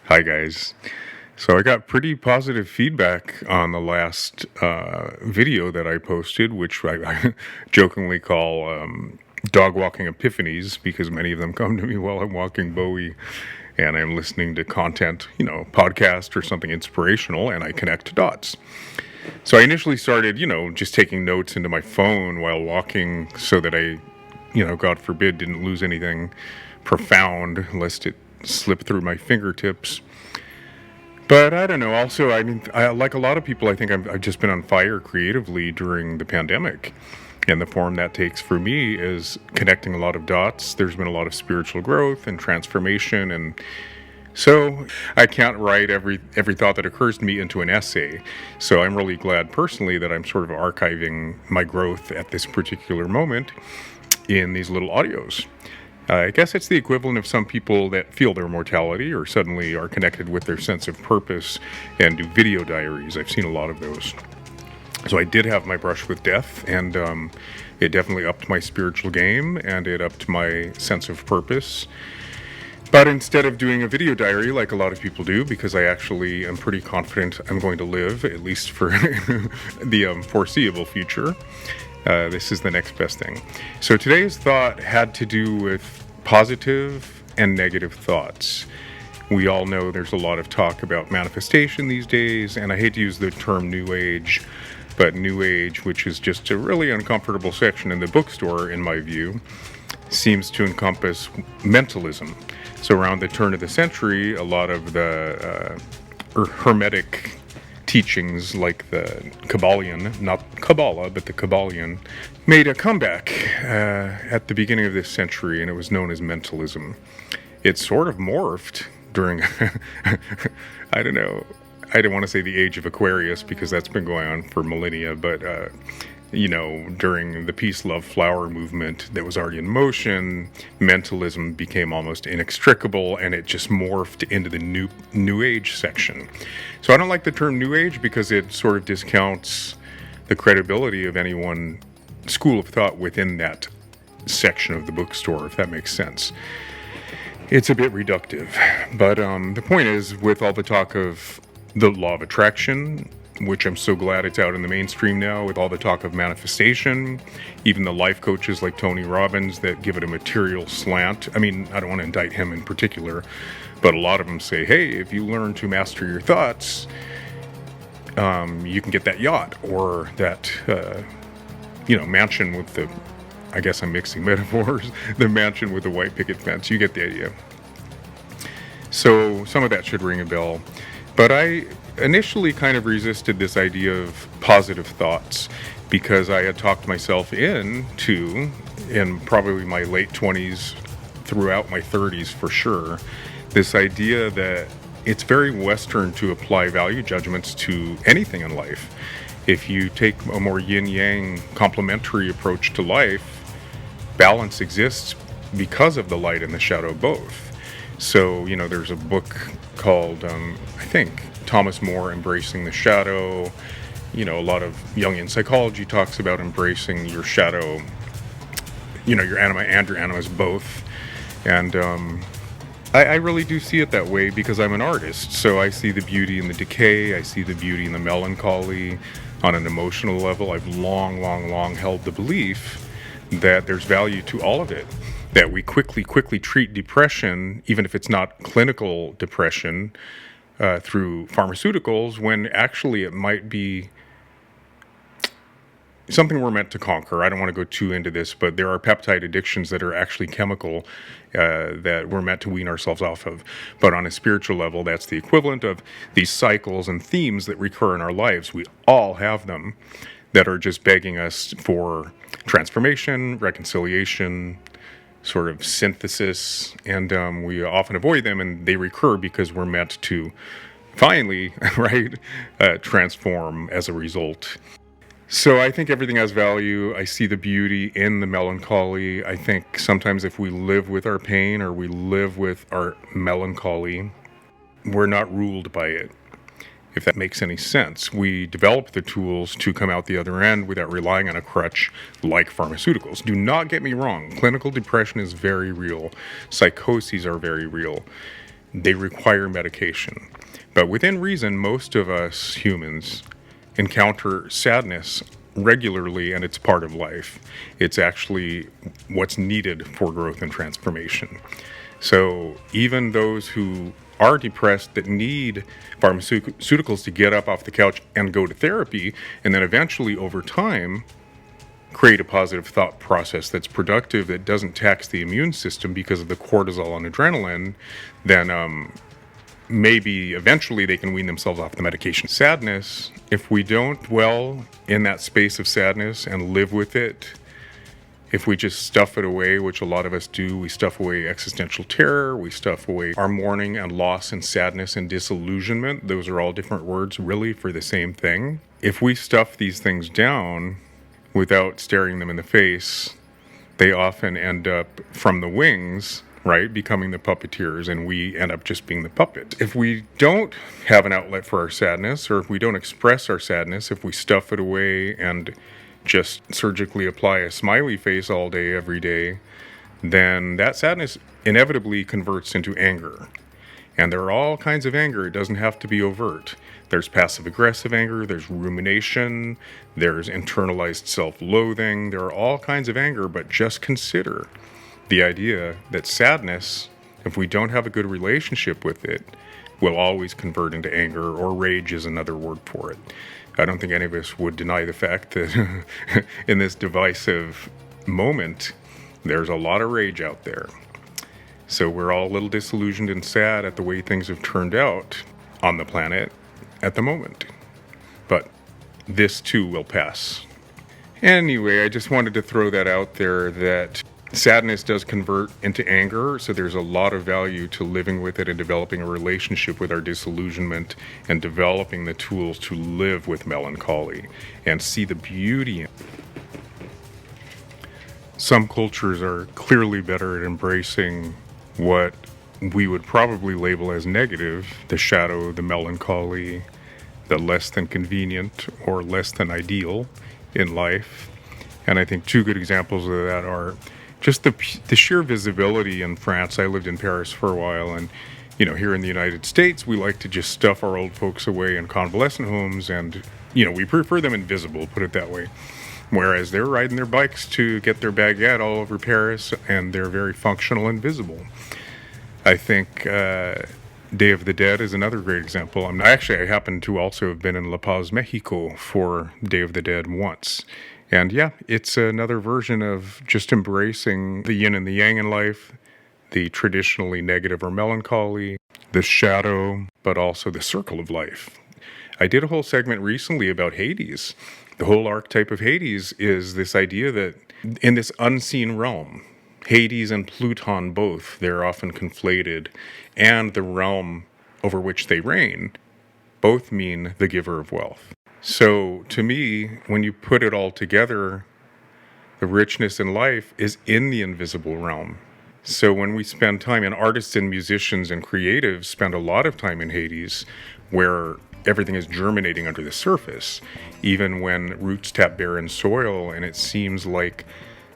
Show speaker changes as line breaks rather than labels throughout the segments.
Hi, guys. So I got pretty positive feedback on the last video that I posted, which I jokingly call dog walking epiphanies, because many of them come to me while I'm walking Bowie and I'm listening to content, podcast or something inspirational, and I connect dots. So I initially started, just taking notes into my phone while walking so that I, God forbid, didn't lose anything profound lest it slip through my fingertips. But I don't know. Also, I mean, like a lot of people, I think I've just been on fire creatively during the pandemic. And the form that takes for me is connecting a lot of dots. There's been a lot of spiritual growth and transformation. And so I can't write every thought that occurs to me into an essay. So I'm really glad personally that I'm sort of archiving my growth at this particular moment in these little audios. I guess it's the equivalent of some people that feel their mortality or suddenly are connected with their sense of purpose and do video diaries. I've seen a lot of those. So I did have my brush with death, and it definitely upped my spiritual game, and it upped my sense of purpose. But instead of doing a video diary like a lot of people do, because I actually am pretty confident I'm going to live, at least for the foreseeable future, this is the next best thing. So today's thought had to do with positive and negative thoughts. We all know there's a lot of talk about manifestation these days, and I hate to use the term New Age, but New Age, which is just a really uncomfortable section in the bookstore, in my view, seems to encompass mentalism. So around the turn of the century, a lot of the Hermetic teachings, like the Kabbalion, not Kabbalah, but the Kabbalion, made a comeback at the beginning of this century, and it was known as mentalism. It sort of morphed during, I don't know, I don't want to say the age of Aquarius, because that's been going on for millennia, but during the peace, love, flower movement that was already in motion, mentalism became almost inextricable, and it just morphed into the new age section. So I don't like the term New Age because it sort of discounts the credibility of any one school of thought within that section of the bookstore, if that makes sense. It's a bit reductive. But the point is, with all the talk of the law of attraction, which I'm so glad it's out in the mainstream now, with all the talk of manifestation, even the life coaches like Tony Robbins that give it a material slant. I mean, I don't want to indict him in particular, but a lot of them say, hey, if you learn to master your thoughts, you can get that yacht or that, mansion with the, I guess I'm mixing metaphors, the mansion with the white picket fence. You get the idea. So some of that should ring a bell. But I initially kind of resisted this idea of positive thoughts because I had talked myself into, in probably my late 20s, throughout my 30s for sure, this idea that it's very Western to apply value judgments to anything in life. If you take a more yin-yang complementary approach to life, balance exists because of the light and the shadow both. So, there's a book called, I think, Thomas More, Embracing the Shadow. A lot of Jungian psychology talks about embracing your shadow, your anima and your animus both. And I really do see it that way because I'm an artist. So I see the beauty in the decay. I see the beauty in the melancholy. On an emotional level, I've long held the belief that there's value to all of it. That we quickly treat depression, even if it's not clinical depression, through pharmaceuticals, when actually it might be something we're meant to conquer. I don't want to go too into this, but there are peptide addictions that are actually chemical that we're meant to wean ourselves off of. But on a spiritual level, that's the equivalent of these cycles and themes that recur in our lives. We all have them that are just begging us for transformation, reconciliation, sort of synthesis, and we often avoid them, and they recur because we're meant to finally, transform as a result. So I think everything has value. I see the beauty in the melancholy. I think sometimes if we live with our pain or we live with our melancholy, we're not ruled by it. If that makes any sense. We develop the tools to come out the other end without relying on a crutch like pharmaceuticals. Do not get me wrong. Clinical depression is very real. Psychoses are very real. they require medication. But within reason, most of us humans encounter sadness regularly, and it's part of life. It's actually what's needed for growth and transformation. So even those who are depressed that need pharmaceuticals to get up off the couch and go to therapy, and then eventually over time create a positive thought process that's productive, that doesn't tax the immune system because of the cortisol and adrenaline, then maybe eventually they can wean themselves off the medication. Sadness, if we don't dwell in that space of sadness and live with it, if we just stuff it away, which a lot of us do, we stuff away existential terror, we stuff away our mourning and loss and sadness and disillusionment. Those are all different words really for the same thing. If we stuff these things down without staring them in the face, they often end up from the wings, right, becoming the puppeteers, and we end up just being the puppet. If we don't have an outlet for our sadness, or if we don't express our sadness, if we stuff it away and just surgically apply a smiley face all day, every day, then that sadness inevitably converts into anger. And there are all kinds of anger. It doesn't have to be overt. There's passive-aggressive anger, there's rumination, there's internalized self-loathing. There are all kinds of anger, but just consider the idea that sadness, if we don't have a good relationship with it, will always convert into anger, or rage is another word for it. I don't think any of us would deny the fact that in this divisive moment, there's a lot of rage out there. So we're all a little disillusioned and sad at the way things have turned out on the planet at the moment. But this too will pass. Anyway, I just wanted to throw that out there, that sadness does convert into anger, so there's a lot of value to living with it and developing a relationship with our disillusionment and developing the tools to live with melancholy and see the beauty in it. Some cultures are clearly better at embracing what we would probably label as negative, the shadow, the melancholy, the less than convenient or less than ideal in life. And I think two good examples of that are just the sheer visibility in France. I lived in Paris for a while, and here in the United States, we like to just stuff our old folks away in convalescent homes, and we prefer them invisible, put it that way. Whereas they're riding their bikes to get their baguette all over Paris, and they're very functional and visible. I think Day of the Dead is another great example. I happen to also have been in La Paz, Mexico for Day of the Dead once. And yeah, it's another version of just embracing the yin and the yang in life, the traditionally negative or melancholy, the shadow, but also the circle of life. I did a whole segment recently about Hades. The whole archetype of Hades is this idea that in this unseen realm, Hades and Pluton both, they're often conflated, and the realm over which they reign both mean the giver of wealth. So to me, when you put it all together, the richness in life is in the invisible realm. So when we spend time, and artists and musicians and creatives spend a lot of time in Hades, where everything is germinating under the surface, even when roots tap barren soil and it seems like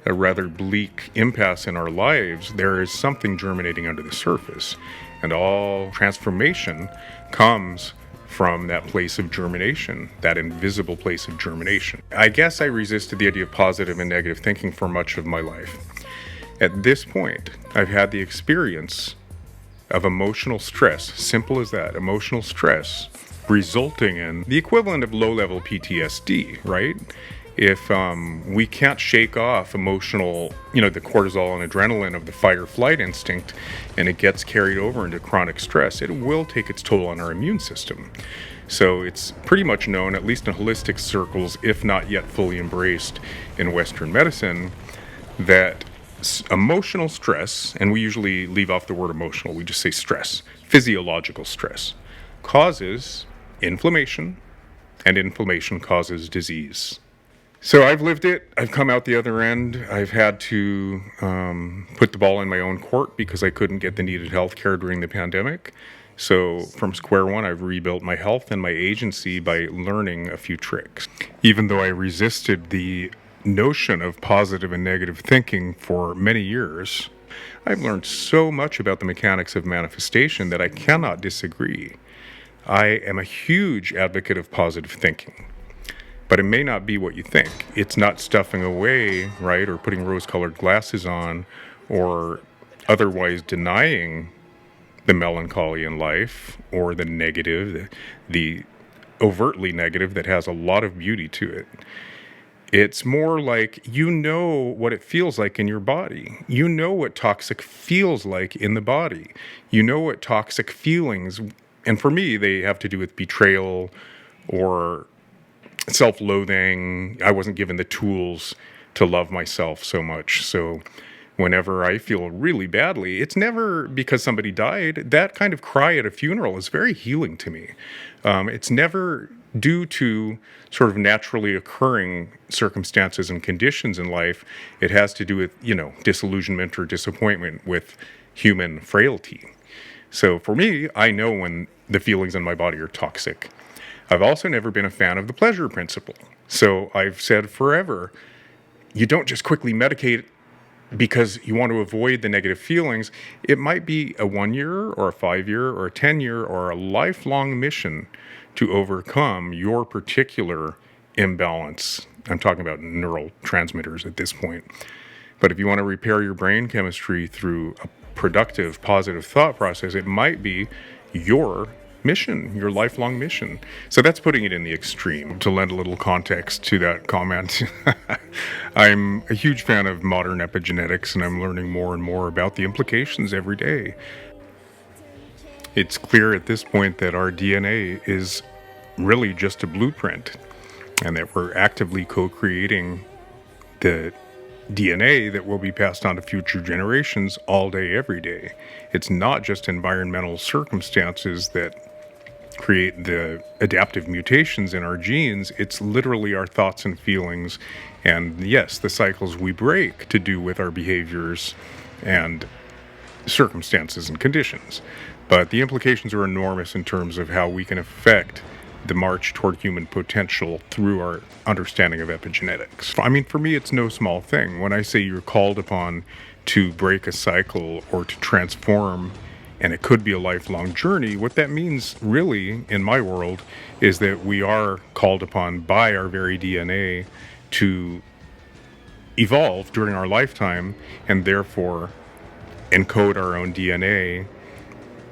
a rather bleak impasse in our lives, there is something germinating under the surface. And all transformation comes from that place of germination, that invisible place of germination. I guess I resisted the idea of positive and negative thinking for much of my life. At this point, I've had the experience of emotional stress, simple as that, emotional stress, resulting in the equivalent of low-level PTSD, right? If we can't shake off emotional, the cortisol and adrenaline of the fight-or-flight instinct, and it gets carried over into chronic stress, it will take its toll on our immune system. So it's pretty much known, at least in holistic circles, if not yet fully embraced in Western medicine, that emotional stress, and we usually leave off the word emotional, we just say stress, physiological stress, causes inflammation, and inflammation causes disease. So I've lived it. I've come out the other end. I've had to put the ball in my own court because I couldn't get the needed health care during the pandemic. So from square one, I've rebuilt my health and my agency by learning a few tricks. Even though I resisted the notion of positive and negative thinking for many years, I've learned so much about the mechanics of manifestation that I cannot disagree. I am a huge advocate of positive thinking. But it may not be what you think. It's not stuffing away, right, or putting rose-colored glasses on, or otherwise denying the melancholy in life, or the negative, the overtly negative that has a lot of beauty to it. It's more like you know what it feels like in your body. You know what toxic feels like in the body. You know what toxic feelings, and for me, they have to do with betrayal or self-loathing. I wasn't given the tools to love myself so much. So whenever I feel really badly, it's never because somebody died. That kind of cry at a funeral is very healing to me. It's never due to sort of naturally occurring circumstances and conditions in life. It has to do with, disillusionment or disappointment with human frailty. So for me, I know when the feelings in my body are toxic. I've also never been a fan of the pleasure principle. So I've said forever, you don't just quickly medicate because you want to avoid the negative feelings. It might be a 1 year or a 5 year or a 10 year or a lifelong mission to overcome your particular imbalance. I'm talking about neurotransmitters at this point. But if you want to repair your brain chemistry through a productive, positive thought process, it might be your mission, your lifelong mission. So that's putting it in the extreme. To lend a little context to that comment, I'm a huge fan of modern epigenetics, and I'm learning more and more about the implications every day. It's clear at this point that our DNA is really just a blueprint, and that we're actively co-creating the DNA that will be passed on to future generations all day, every day. It's not just environmental circumstances that create the adaptive mutations in our genes. It's literally our thoughts and feelings, and yes, the cycles we break to do with our behaviors and circumstances and conditions. But the implications are enormous in terms of how we can affect the march toward human potential through our understanding of epigenetics. I mean, for me, it's no small thing. When I say you're called upon to break a cycle or to transform, and it could be a lifelong journey, what that means really in my world is that we are called upon by our very DNA to evolve during our lifetime and therefore encode our own DNA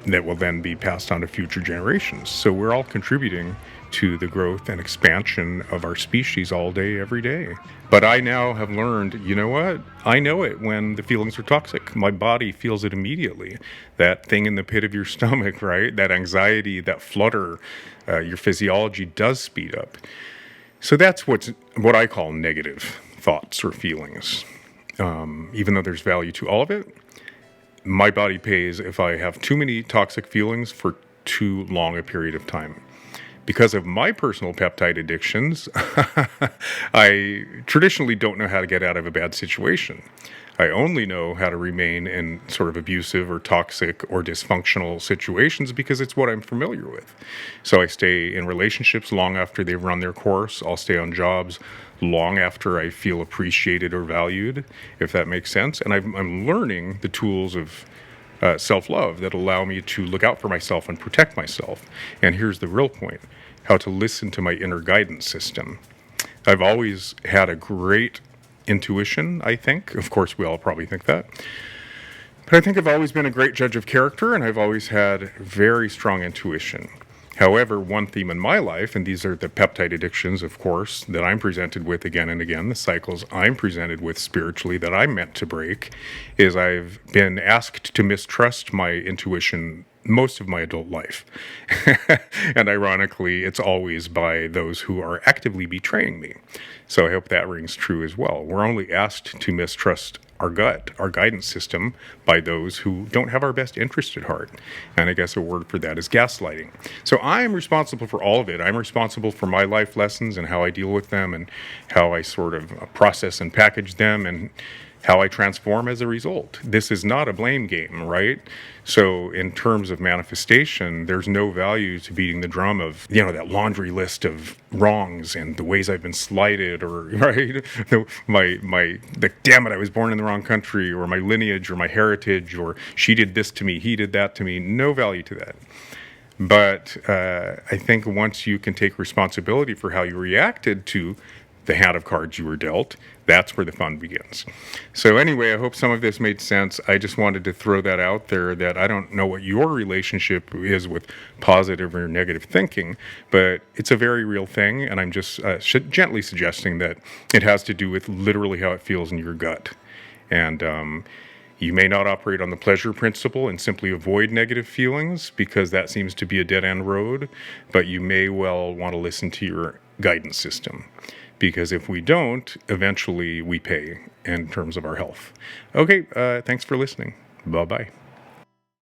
that will then be passed on to future generations. So we're all contributing to the growth and expansion of our species all day, every day. But I now have learned, you know what? I know it when the feelings are toxic. My body feels it immediately. That thing in the pit of your stomach, right? That anxiety, that flutter, your physiology does speed up. So that's what I call negative thoughts or feelings. Even though there's value to all of it, my body pays if I have too many toxic feelings for too long a period of time. Because of my personal peptide addictions, I traditionally don't know how to get out of a bad situation. I only know how to remain in sort of abusive or toxic or dysfunctional situations because it's what I'm familiar with. So I stay in relationships long after they've run their course. I'll stay on jobs long after I feel appreciated or valued, if that makes sense. And I'm learning the tools of self-love that allow me to look out for myself and protect myself. And here's the real point: how to listen to my inner guidance system. I've always had a great intuition, I think. Of course, we all probably think that. But I think I've always been a great judge of character, and I've always had very strong intuition. However, one theme in my life, and these are the peptide addictions, of course, that I'm presented with again and again, the cycles I'm presented with spiritually that I'm meant to break, is I've been asked to mistrust my intuition most of my adult life. And ironically, it's always by those who are actively betraying me. So I hope that rings true as well. We're only asked to mistrust our gut, our guidance system, by those who don't have our best interest at heart. And I guess a word for that is gaslighting. So I'm responsible for all of it. I'm responsible for my life lessons and how I deal with them and how I sort of process and package them and how I transform as a result. This is not a blame game, right? So in terms of manifestation, there's no value to beating the drum of, that laundry list of wrongs and the ways I've been slighted, or, right? Damn it, I was born in the wrong country, or my lineage, or my heritage, or she did this to me, he did that to me. No value to that. But I think once you can take responsibility for how you reacted to the hand of cards you were dealt, that's where the fun begins. So anyway, I hope some of this made sense. I just wanted to throw that out there, that I don't know what your relationship is with positive or negative thinking, but it's a very real thing, and I'm just gently suggesting that it has to do with literally how it feels in your gut. And you may not operate on the pleasure principle and simply avoid negative feelings, because that seems to be a dead-end road, but you may well want to listen to your guidance system. Because if we don't, eventually we pay in terms of our health. Okay, thanks for listening. Bye-bye.